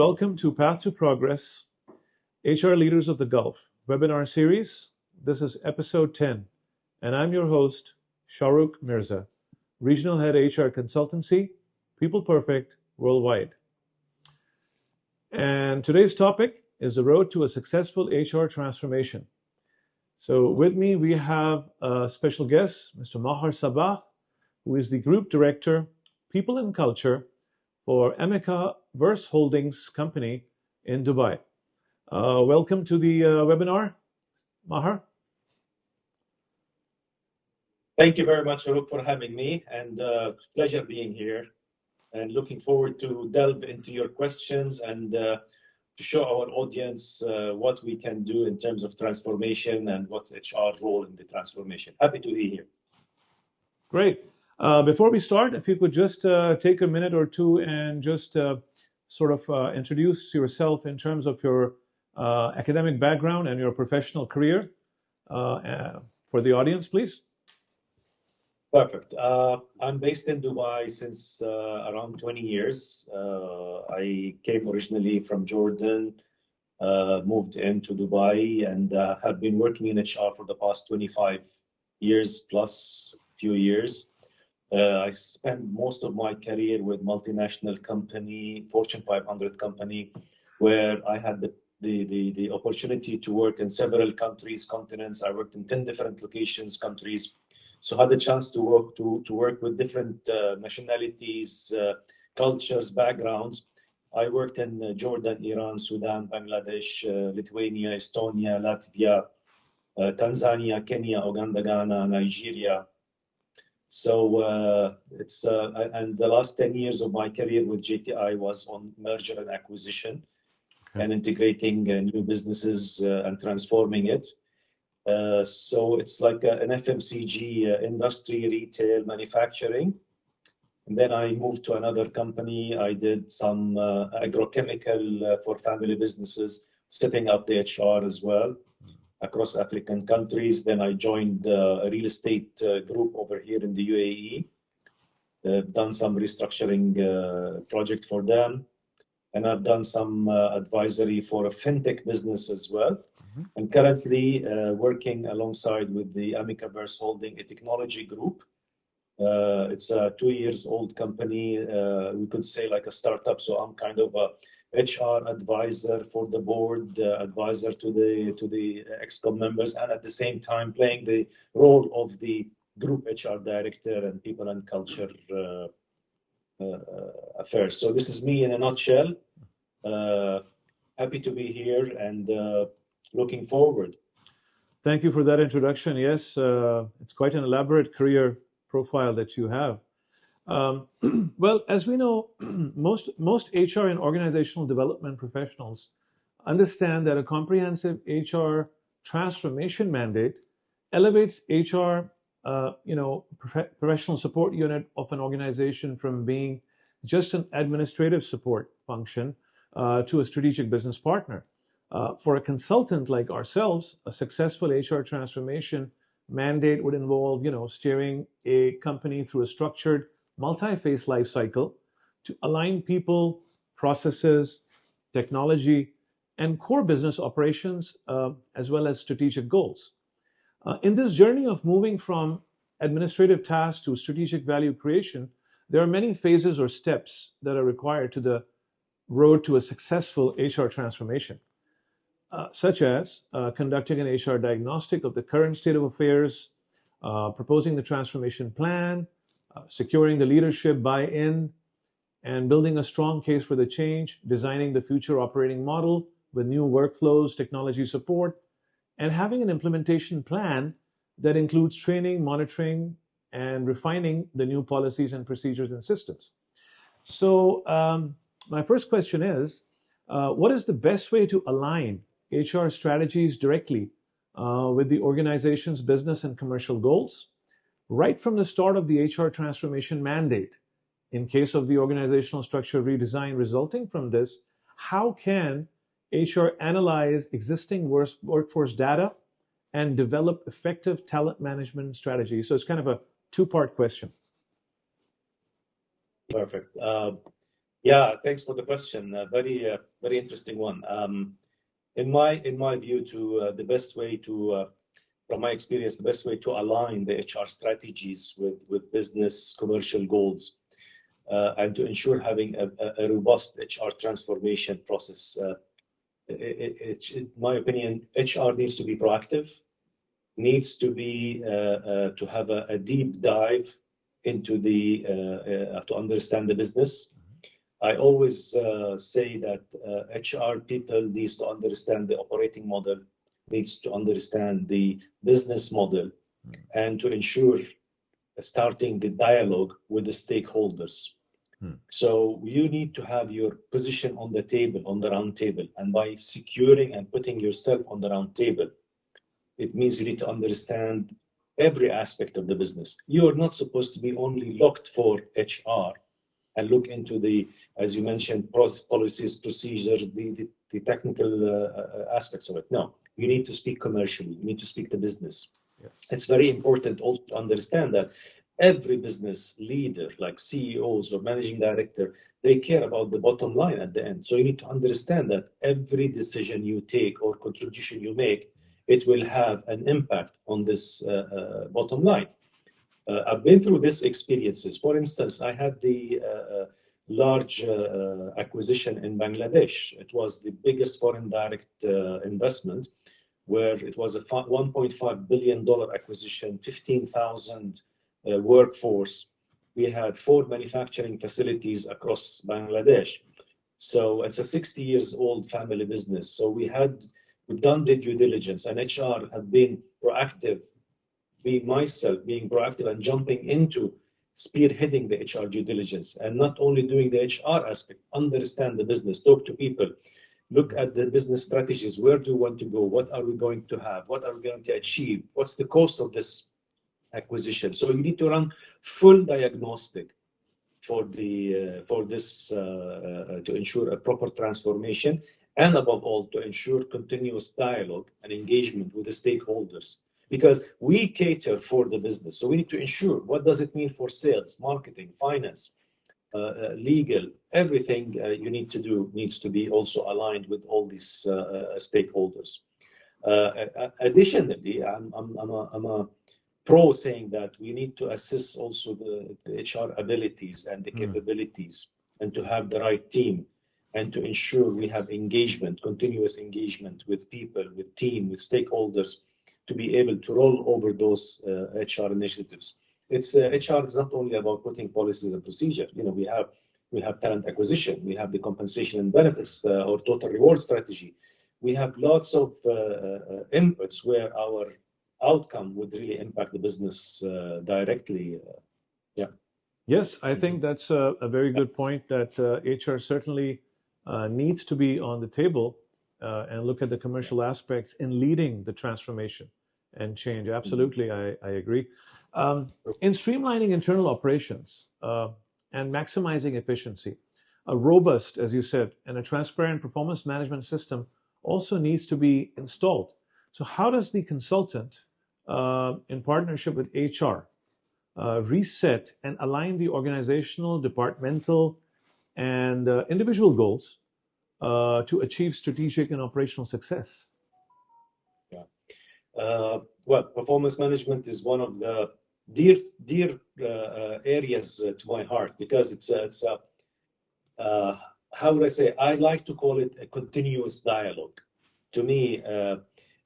welcome to Path to Progress, HR Leaders of the Gulf webinar series. This is episode 10, and I'm your host, Shahrukh Mirza, Regional Head HR Consultancy, People Perfect Worldwide. And today's topic is the road to a successful HR transformation. So with me, we have a special guest, Mr. Maher Sabbagh, who is the Group Director, People and Culture for AmigaVerse Holdings company in Dubai. Welcome to the webinar, Maher. Thank you very much, Shahrukh, for having me, and pleasure being here. And looking forward to delve into your questions and to show our audience what we can do in terms of transformation and what's HR role in the transformation. Happy to be here. Great. Before we start, if you could just take a minute or two and just sort of introduce yourself in terms of your academic background and your professional career for the audience, please. Perfect. I'm based in Dubai since around 20 years. I came originally from Jordan, moved into Dubai, and have been working in HR for the past 25 years plus few years. I spent most of my career with multinational company, Fortune 500 company, where I had the opportunity to work in several countries, continents. I worked in 10 different locations, countries. So I had the chance to work with different nationalities, cultures, backgrounds. I worked in Jordan, Iran, Sudan, Bangladesh, Lithuania, Estonia, Latvia, Tanzania, Kenya, Uganda, Ghana, Nigeria. So and the last 10 years of my career with JTI was on merger and acquisition and integrating new businesses and transforming it. So it's like an FMCG industry, retail, manufacturing. And then I moved to another company. I did some agrochemical for family businesses, setting up the HR as well across African countries. Then I joined a real estate group over here in the UAE. Done some restructuring project for them. And I've done some advisory for a fintech business as well. Mm-hmm. And currently working alongside with the AmigaVerse Holdings, a technology group. It's a 2 years old company. We could say like a startup. So I'm kind of a HR advisor for the board, advisor to the ExCom members, and at the same time playing the role of the group HR director and people and culture affairs. So this is me in a nutshell. Happy to be here and looking forward. Thank you for that introduction. Yes, it's quite an elaborate career profile that you have. Well, as we know, most HR and organizational development professionals understand that a comprehensive HR transformation mandate elevates HR, professional support unit of an organization from being just an administrative support function to a strategic business partner. For a consultant like ourselves, a successful HR transformation mandate would involve, steering a company through a structured multi-phase life cycle to align people, processes, technology, and core business operations, as well as strategic goals. In this journey of moving from administrative tasks to strategic value creation, there are many phases or steps that are required to the road to a successful HR transformation, such as conducting an HR diagnostic of the current state of affairs, proposing the transformation plan, securing the leadership buy-in, and building a strong case for the change, designing the future operating model with new workflows, technology support, and having an implementation plan that includes training, monitoring, and refining the new policies and procedures and systems. So my first question is, what is the best way to align HR strategies directly with the organization's business and commercial goals? Right from the start of the HR transformation mandate, in case of the organizational structure redesign resulting from this, how can HR analyze existing workforce data and develop effective talent management strategies? So it's kind of a two-part question. Perfect. Yeah, thanks for the question. Very interesting one. In my view, the best way to from my experience, the best way to align the HR strategies with business commercial goals and to ensure having a robust HR transformation process. In my opinion, HR needs to be proactive, needs to be to have a deep dive into the to understand the business. I always say that HR people needs to understand the operating model, needs to understand the business model, and to ensure starting the dialogue with the stakeholders. So you need to have your position on the table, on the round table, and by securing and putting yourself on the round table, it means you need to understand every aspect of the business. You're not supposed to be only looked for HR and look into the, as you mentioned, policies, procedures, the technical aspects of it. No, you need to speak commercially. You need to speak to business. Yes. It's very important also to understand that every business leader, like CEOs or managing director, they care about the bottom line at the end. So you need to understand that every decision you take or contribution you make, it will have an impact on this bottom line. I've been through these experiences. For instance, I had the large acquisition in Bangladesh. It was the biggest foreign direct investment, where it was a $1.5 billion acquisition, 15,000 workforce. We had 4 manufacturing facilities across Bangladesh. So it's a 60 years old family business. So we've done the due diligence, and HR have been proactive. Being proactive and jumping into spearheading the HR due diligence, and not only doing the HR aspect, understand the business, talk to people, look at the business strategies. Where do we want to go? What are we going to have? What are we going to achieve? What's the cost of this acquisition? So you need to run full diagnostic for this to ensure a proper transformation, and above all, to ensure continuous dialogue and engagement with the stakeholders. Because we cater for the business. So we need to ensure what does it mean for sales, marketing, finance, legal, everything you need to do needs to be also aligned with all these stakeholders. Additionally, I'm a pro saying that we need to assess also the HR abilities and the capabilities, and to have the right team, and to ensure we have engagement, continuous engagement with people, with team, with stakeholders, to be able to roll over those HR initiatives. HR is not only about putting policies and procedure. We have talent acquisition, we have the compensation and benefits or total reward strategy. We have lots of inputs where our outcome would really impact the business directly. Yes, I think that's a very good point, that HR certainly needs to be on the table and look at the commercial aspects in leading the transformation and change. Absolutely, I agree. In streamlining internal operations and maximizing efficiency, a robust, as you said, and a transparent performance management system also needs to be installed. So how does the consultant, in partnership with HR, reset and align the organizational, departmental, and individual goals to achieve strategic and operational success? Well, performance management is one of the dear areas to my heart, because it's how would I say? I like to call it a continuous dialogue. To me,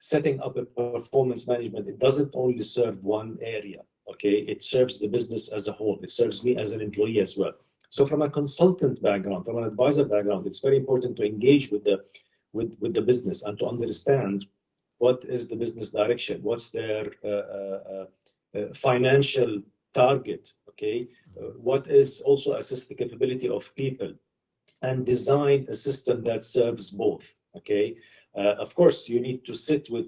setting up a performance management, it doesn't only serve one area. Okay, it serves the business as a whole. It serves me as an employee as well. So from a consultant background, from an advisor background, it's very important to engage with the business and to understand what is the business direction, what's their financial target, okay? What is also assess the capability of people, and design a system that serves both, okay? Of course, you need to sit with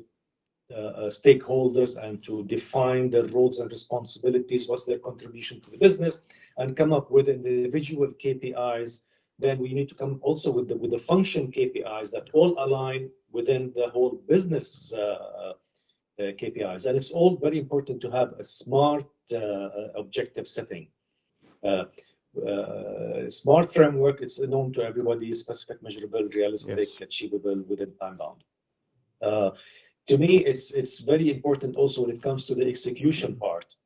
stakeholders and to define their roles and responsibilities, what's their contribution to the business, and come up with individual KPIs. Then we need to come also with the function KPIs that all align within the whole business KPIs. And it's all very important to have a smart objective setting. SMART framework, it's known to everybody: specific, measurable, realistic, Yes. achievable, within time bound. To me, it's very important also when it comes to the execution part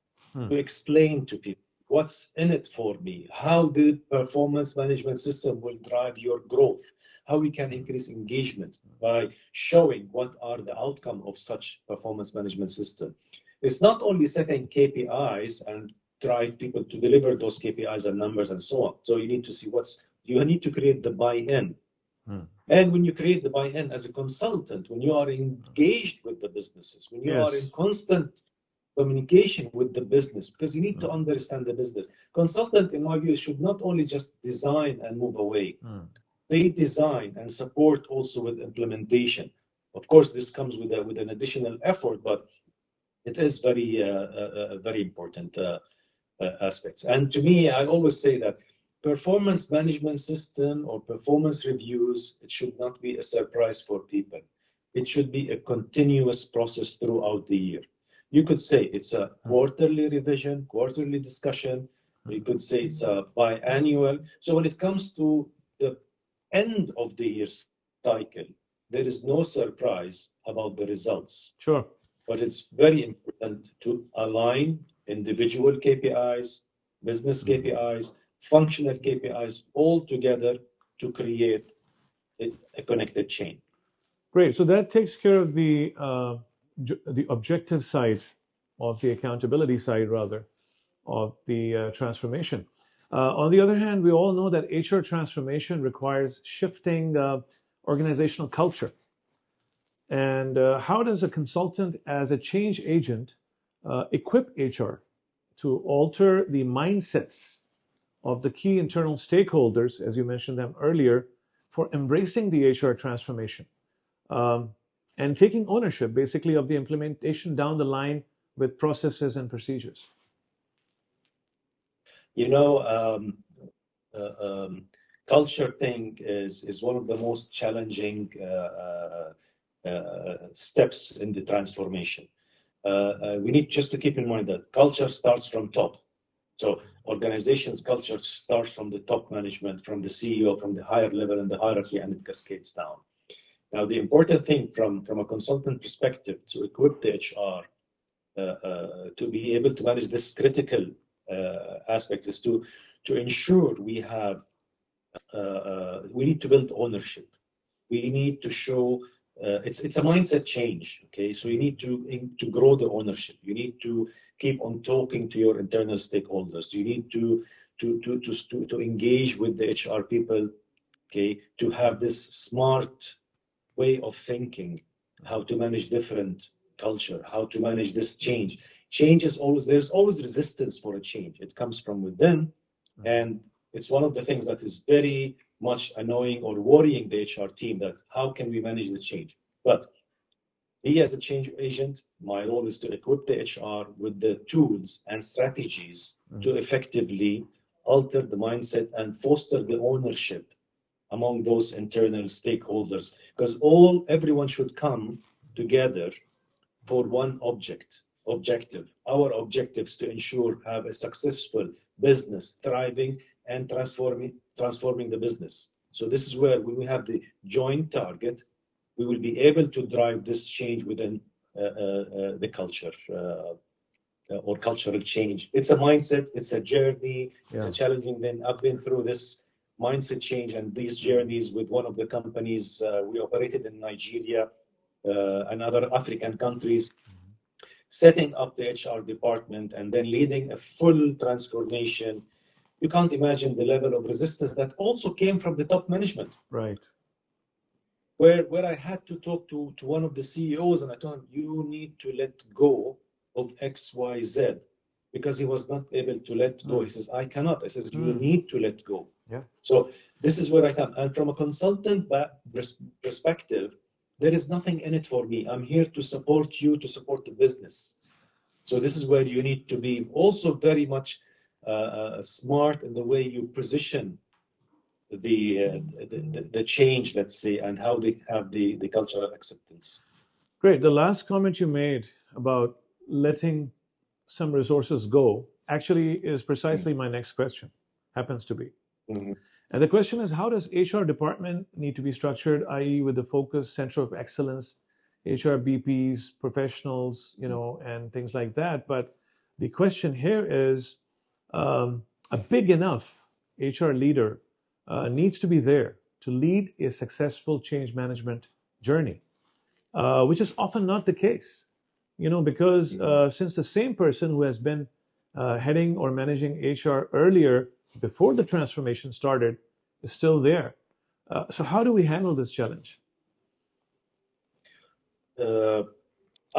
to explain to people what's in it for me, how the performance management system will drive your growth, how we can increase engagement by showing what are the outcome of such performance management system. It's not only setting KPIs and drive people to deliver those KPIs and numbers and so on. So you need to see you need to create the buy-in. And when you create the buy-in as a consultant, when you are engaged with the businesses, when you are in constant communication with the business, because you need to understand the business. Consultant, in my view, should not only just design and move away. They design and support also with implementation. Of course, this comes with an additional effort, but it is very important aspects. And to me, I always say that performance management system or performance reviews, it should not be a surprise for people. It should be a continuous process throughout the year. You could say it's a quarterly revision, quarterly discussion. You could say it's a biannual. So when it comes to the end of the year cycle, there is no surprise about the results. Sure. But it's very important to align individual KPIs, business KPIs, functional KPIs all together to create a connected chain. Great. So that takes care of the objective side of the accountability side, rather, of the transformation. On the other hand, we all know that HR transformation requires shifting organizational culture. And how does a consultant, as a change agent, equip HR to alter the mindsets of the key internal stakeholders, as you mentioned them earlier, for embracing the HR transformation and taking ownership, basically, of the implementation down the line with processes and procedures? You know, culture thing is one of the most challenging steps in the transformation. We need just to keep in mind that culture starts from top. So organizations' culture starts from the top management, from the CEO, from the higher level in the hierarchy, and it cascades down. Now, the important thing from a consultant perspective to equip the HR to be able to manage this critical aspect is to ensure we need to build ownership. We need to show it's a mindset change. Okay, so you need to grow the ownership. You need to keep on talking to your internal stakeholders. You need to engage with the HR people. Okay, to have this smart way of thinking, how to manage different culture, how to manage this change. Change is there's always resistance for a change. It comes from within, and it's one of the things that is very much annoying or worrying the HR team, that how can we manage the change? But me as a change agent, my role is to equip the HR with the tools and strategies to effectively alter the mindset and foster the ownership among those internal stakeholders, because everyone should come together for one objective. Our objectives to ensure have a successful business thriving and transforming the business. So this is where when we have the joint target, we will be able to drive this change within the culture or cultural change. It's a mindset, it's a journey, it's a challenging thing. I've been through this mindset change and these journeys with one of the companies. We operated in Nigeria and other African countries, setting up the HR department and then leading a full transformation. You can't imagine the level of resistance that also came from the top management. Right. Where I had to talk to one of the CEOs and I told him, you need to let go of XYZ, because he was not able to let go. He says, I cannot. I says, you need to let go. Yeah. So this is where I come. And from a consultant perspective, there is nothing in it for me. I'm here to support you, to support the business. So this is where you need to be also very much smart in the way you position the change, let's say, and how they have the cultural acceptance. Great. The last comment you made about letting some resources go actually is precisely my next question. happens to be. Mhm. And the question is, how does HR department need to be structured, i.e., with the focus, center of excellence, HR BPs, professionals, and things like that. But the question here is, a big enough HR leader needs to be there to lead a successful change management journey, which is often not the case, because since the same person who has been heading or managing HR earlier, before the transformation started, is still there. So how do we handle this challenge? Uh,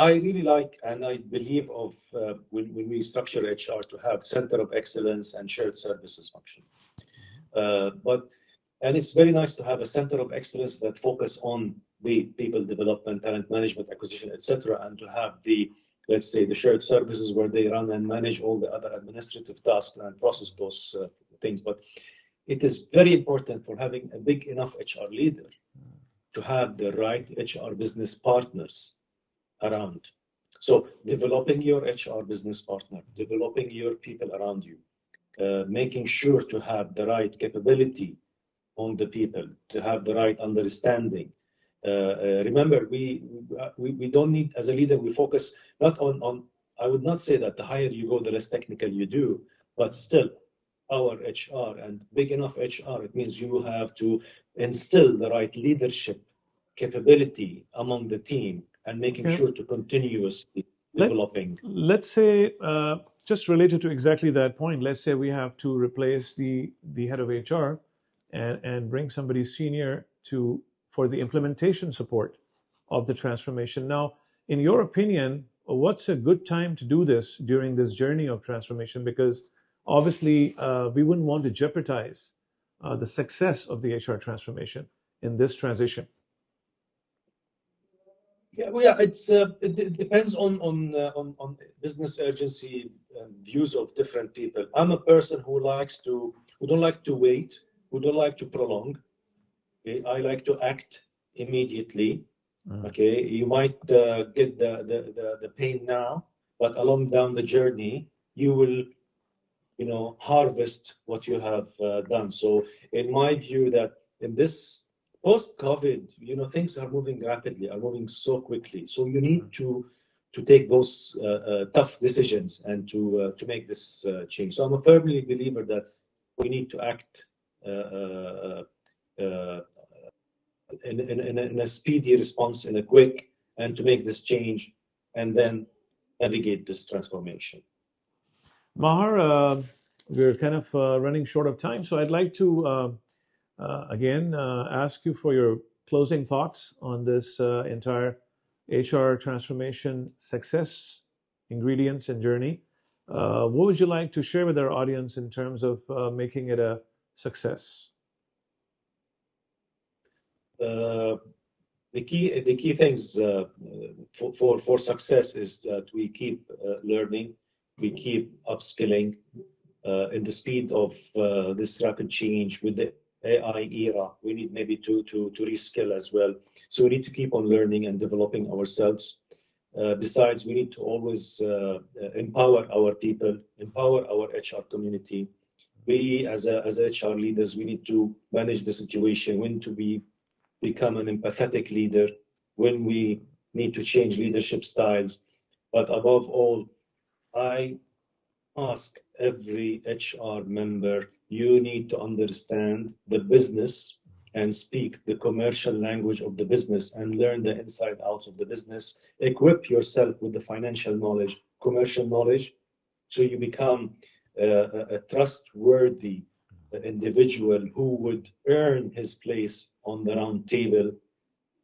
I really like and I believe of when we structure HR to have center of excellence and shared services function. And it's very nice to have a center of excellence that focus on the people development, talent management, acquisition, etc., and to have the, let's say, the shared services where they run and manage all the other administrative tasks and process those things. But it is very important for having a big enough HR leader to have the right HR business partners around. So developing your HR business partner, developing your people around you, making sure to have the right capability on the people, to have the right understanding. Remember, we don't need, as a leader, we focus not on, I would not say that the higher you go, the less technical you do, but still, our HR and big enough HR, it means you have to instill the right leadership capability among the team and making Okay. sure to continuously developing. Let's say, just related to exactly that point, let's say we have to replace the head of HR and bring somebody senior for the implementation support of the transformation. Now, in your opinion, what's a good time to do this during this journey of transformation? Because obviously, we wouldn't want to jeopardize the success of the HR transformation in this transition. Yeah, well, yeah, it depends on business urgency views of different people. I'm a person who don't like to wait, who don't like to prolong. Okay? I like to act immediately. Okay, you might get the pain now, but along down the journey, you will harvest what you have done. So in my view, that in this post-COVID, things are moving rapidly, are moving so quickly. So you need to take those tough decisions and to make this change. So I'm a firmly believer that we need to act in a speedy response, in a quick, and to make this change, and then navigate this transformation. Maher, we're kind of running short of time, so I'd like to again ask you for your closing thoughts on this entire HR transformation success ingredients and journey. What would you like to share with our audience in terms of making it a success? The key things for success is that we keep learning, we keep upskilling in the speed of this rapid change with the AI era. We need maybe to reskill as well. So we need to keep on learning and developing ourselves. Besides, we need to always empower our people, empower our HR community. We, as HR leaders, we need to manage the situation, when to become an empathetic leader, when we need to change leadership styles. But above all, I ask every HR member, you need to understand the business and speak the commercial language of the business and learn the inside outs of the business. Equip yourself with the financial knowledge, commercial knowledge, so you become a trustworthy individual who would earn his place on the round table,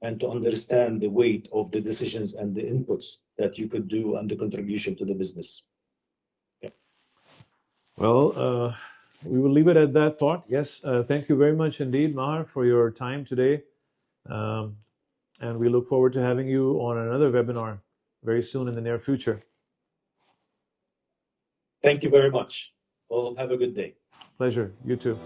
and to understand the weight of the decisions and the inputs that you could do and the contribution to the business. Yeah. Well, we will leave it at that thought. Yes, thank you very much indeed, Maher, for your time today. And we look forward to having you on another webinar very soon in the near future. Thank you very much. Well, have a good day. Pleasure. You too.